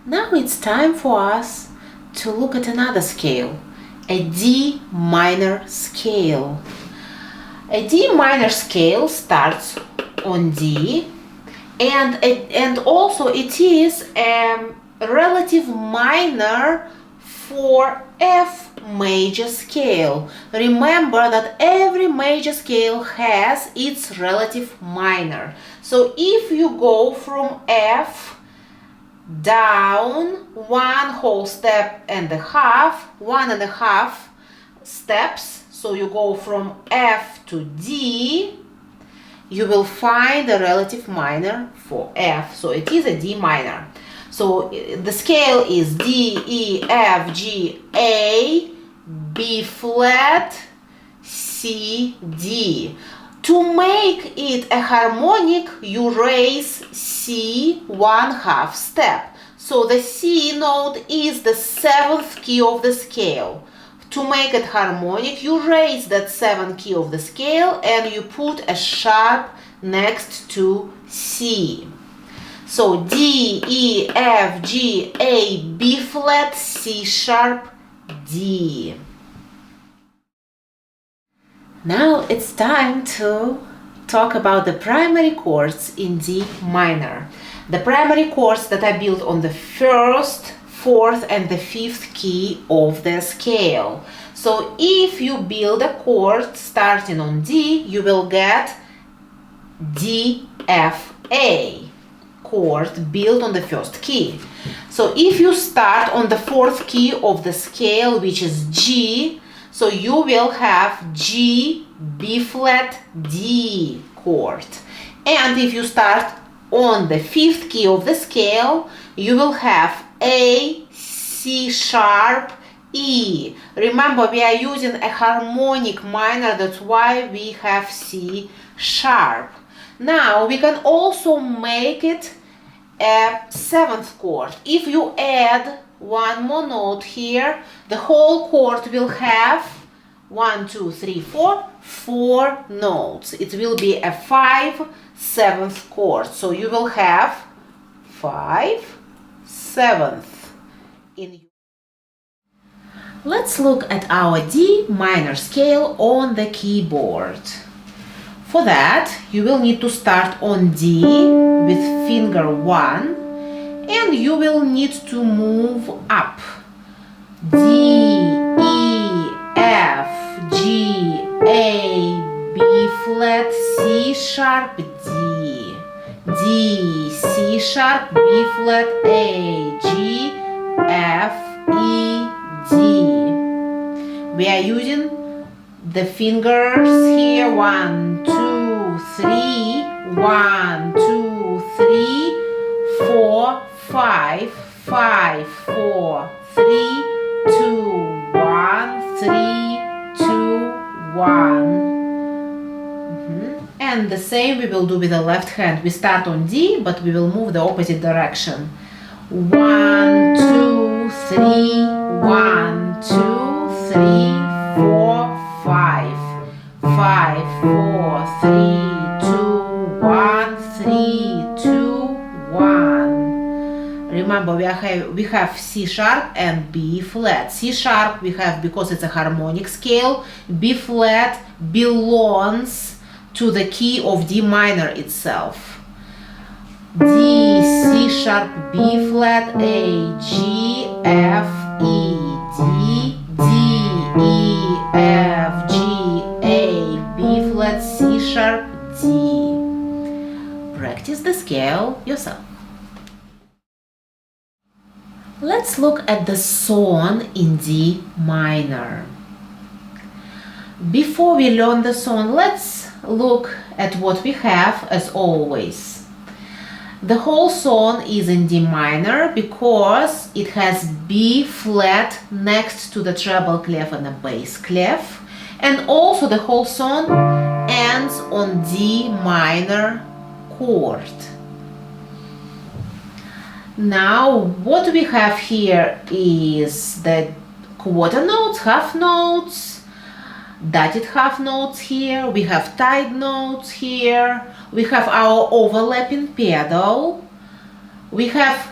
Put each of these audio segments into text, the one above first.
Now it's time for us to look at another scale, a D minor scale. A D minor scale starts on D, and also it is a relative minor for F major scale. Remember that every major scale has its relative minor. So if you go from F down one whole step and a half, 1.5 steps, so you go from F to D, you will find the relative minor for F. So it is a D minor. So the scale is D, E, F, G, A, B flat, C, D. To make it a harmonic, you raise C 1/2 step. So the C note is the 7th key of the scale. To make it harmonic, you raise that 7th key of the scale and you put a sharp next to C. So D, E, F, G, A, B flat, C sharp, D. Now it's time to talk about the primary chords in D minor. The primary chords that are built on the 1st, 4th and the 5th key of the scale. So if you build a chord starting on D, you will get D, F, A chord built on the 1st key. So if you start on the 4th key of the scale, which is G, so you will have G, B flat, D chord. And if you start on the 5th key of the scale, you will have A, C sharp, E. Remember, we are using a harmonic minor, that's why we have C sharp. Now we can also make it a 7th chord. If you add one more note here, the whole chord will have 1, 2, 3, 4, 4 notes. It will be a 5/7 chord. So you will have 5/7. Let's look at our D minor scale on the keyboard. For that, you will need to start on D with finger 1, and you will need to move up. D, E, F, G, A, B flat, C sharp, D. D, C sharp, B flat, A, G, F, E, D. We are using the fingers here, 1, 2, 3, 1, 2, 3, 4, 5, 5, 4, 3, 2, 1, 3, 2, 1. And the same we will do with the left hand. We start on D, but we will move the opposite direction. 1, 2, 3, 1, 2, 3, 4, 5, 5, 4, 3, 2, 1, 3, 2, 1. Remember, we have C sharp and B flat. C sharp we have because it's a harmonic scale. B flat belongs to the key of D minor itself. D, C sharp, B flat, A, G, F, E, D, D, E, F, G, A, B flat, C sharp, D. Practice the scale yourself. Let's look at the song in D minor. Before we learn the song, let's look at what we have as always. The whole song is in D minor because it has B flat next to the treble clef and the bass clef, and also the whole song ends on D minor chord. Now what we have here is the quarter notes, half notes, dotted half notes here, we have tied notes here, we have our overlapping pedal, we have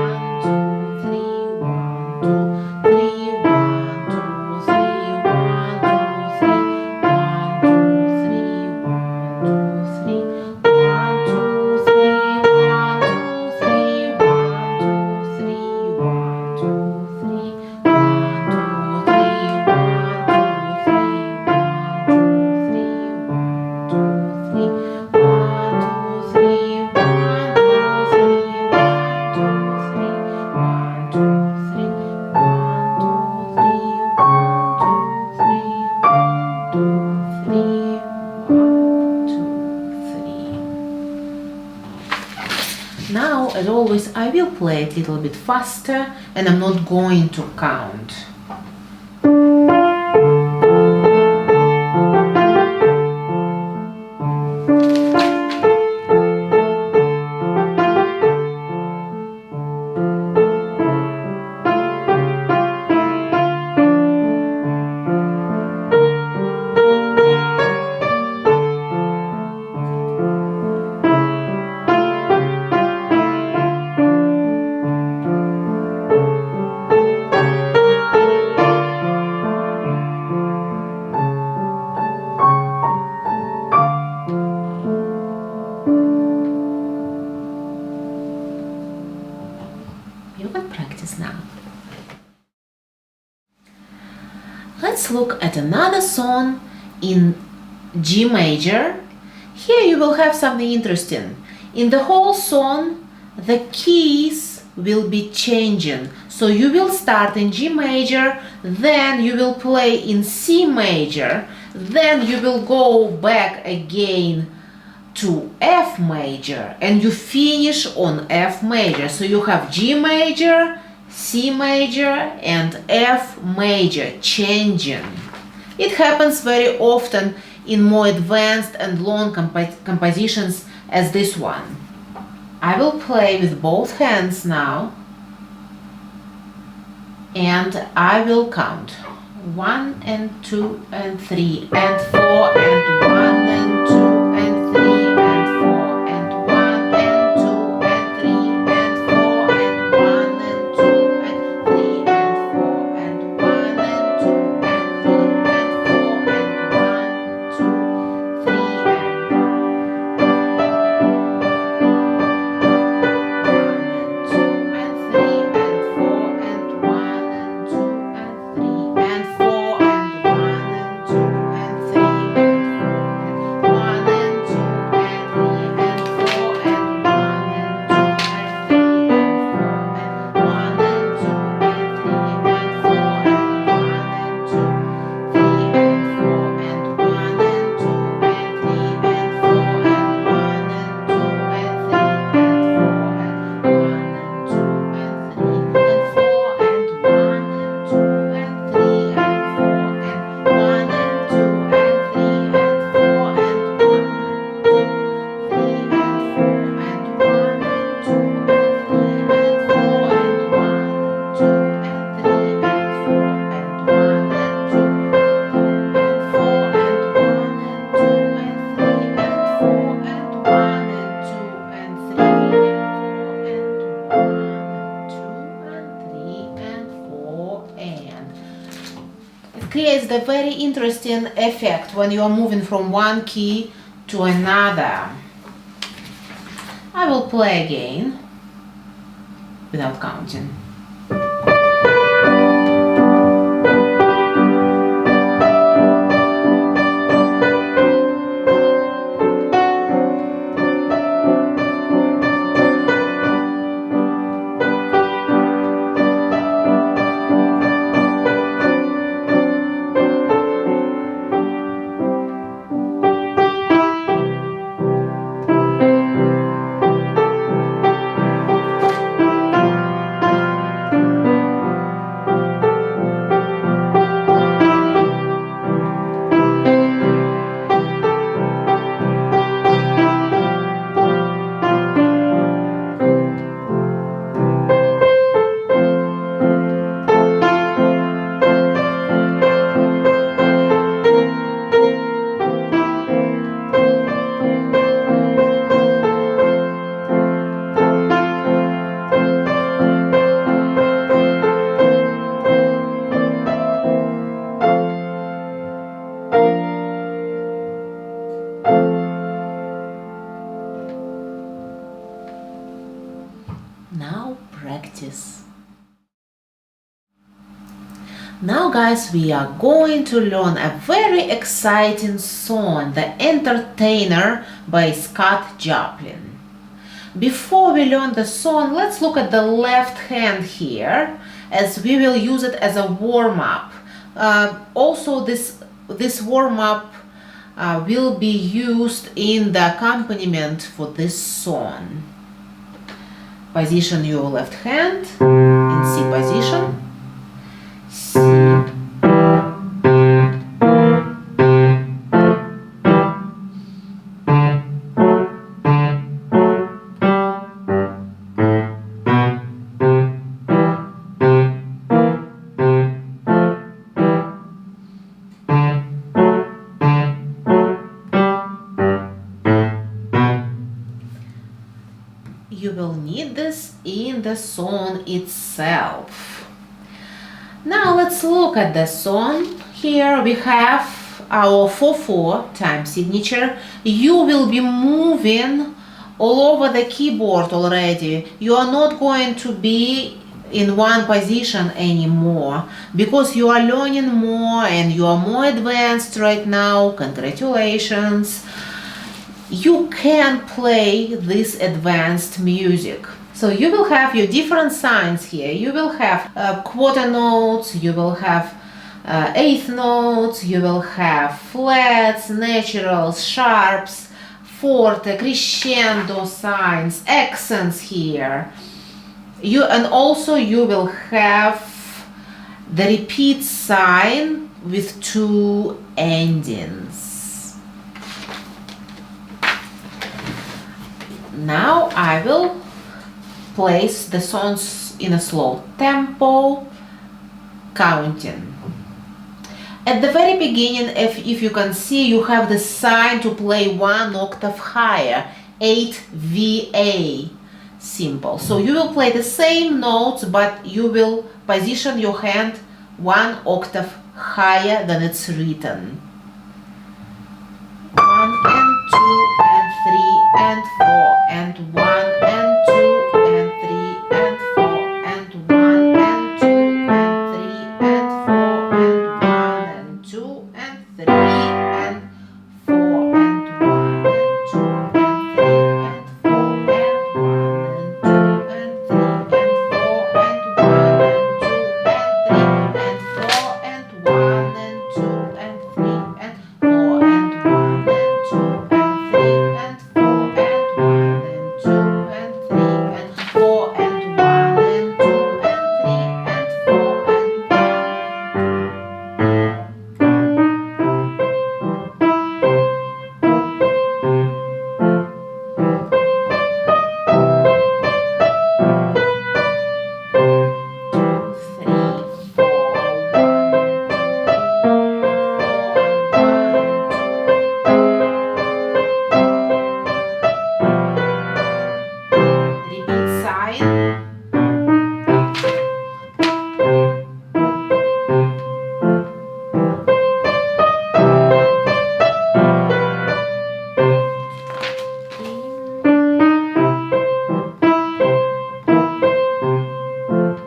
1, 2, 3, 1, 2, 3, 1, 2, 3, 1, 2, 3, 1, 2, 3. Now, as always, I will play it a little bit faster and I'm not going to count. You can practice now. Let's look at another song in G major. Here you will have something interesting. In the whole song, the keys will be changing. So you will start in G major, then you will play in C major, then you will go back again to F major and you finish on F major. So you have G major, C major and F major changing. It happens very often in more advanced and long compositions as this one. I will play with both hands now and I will count 1 and 2 and 3 and 4 and 1 and 2 and 3 and 4 and 1 and 2 and 3 and 4 and 1 and 2 and 3 and 4 and 1 and 2 and 3 and 4 and 1, 2, 3 creates the very interesting effect when you are moving from one key to another. I will play again without counting. Now practice. Now guys, we are going to learn a very exciting song, The Entertainer by Scott Joplin. Before we learn the song, let's look at the left hand here, as we will use it as a warm-up. Also, this warm-up will be used in the accompaniment for this song. Position your left hand in C position. C. You will need this in the song itself. Now let's look at the song. Here we have our 4/4 time signature. You will be moving all over the keyboard already. You are not going to be in one position anymore because you are learning more and you are more advanced right now. Congratulations. You can play this advanced music. So you will have your different signs here. You will have quarter notes, you will have eighth notes, you will have flats, naturals, sharps, forte, crescendo signs, accents here. And also you will have the repeat sign with two endings. Now I will place the songs in a slow tempo, counting. At the very beginning, if you can see, you have the sign to play one octave higher, 8 VA, simple. So you will play the same notes, but you will position your hand one octave higher than it's written. 1 and 2 and 3 and 4 and 1 and 2 and 3 and 4 and 1 and 2 and 3 and 4 and 1 and 2 and 3 and 4 and 1 and 2 and 3 and 4 and 1 and 2 and 3 and 4 and 1 and 2 and 3 and 4 and 1 and 2 and 3 and 4 and 1 and 2 and 3 and 4 and 1 and 2 and 3 and 4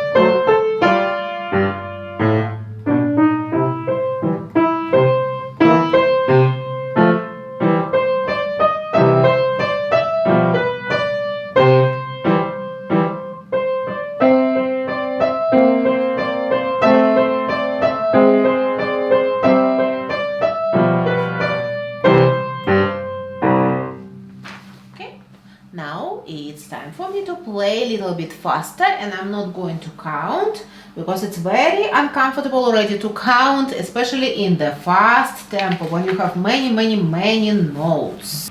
and 1 and 2 and 3 and 4 and Now it's time for me to play a little bit faster, and I'm not going to count because it's very uncomfortable already to count, especially in the fast tempo when you have many notes.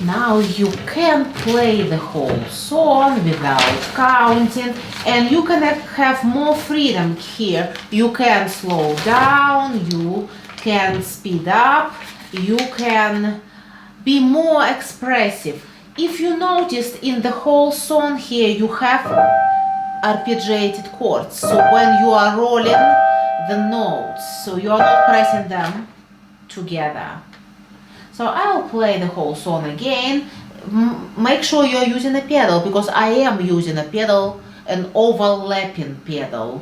Now you can play the whole song without counting, and you can have more freedom here. You can slow down, you can speed up, you can be more expressive. If you noticed, in the whole song here you have arpeggiated chords, so when you are rolling the notes, so you are not pressing them together. So I'll play the whole song again. Make sure you're using a pedal, because I am using a pedal, an overlapping pedal.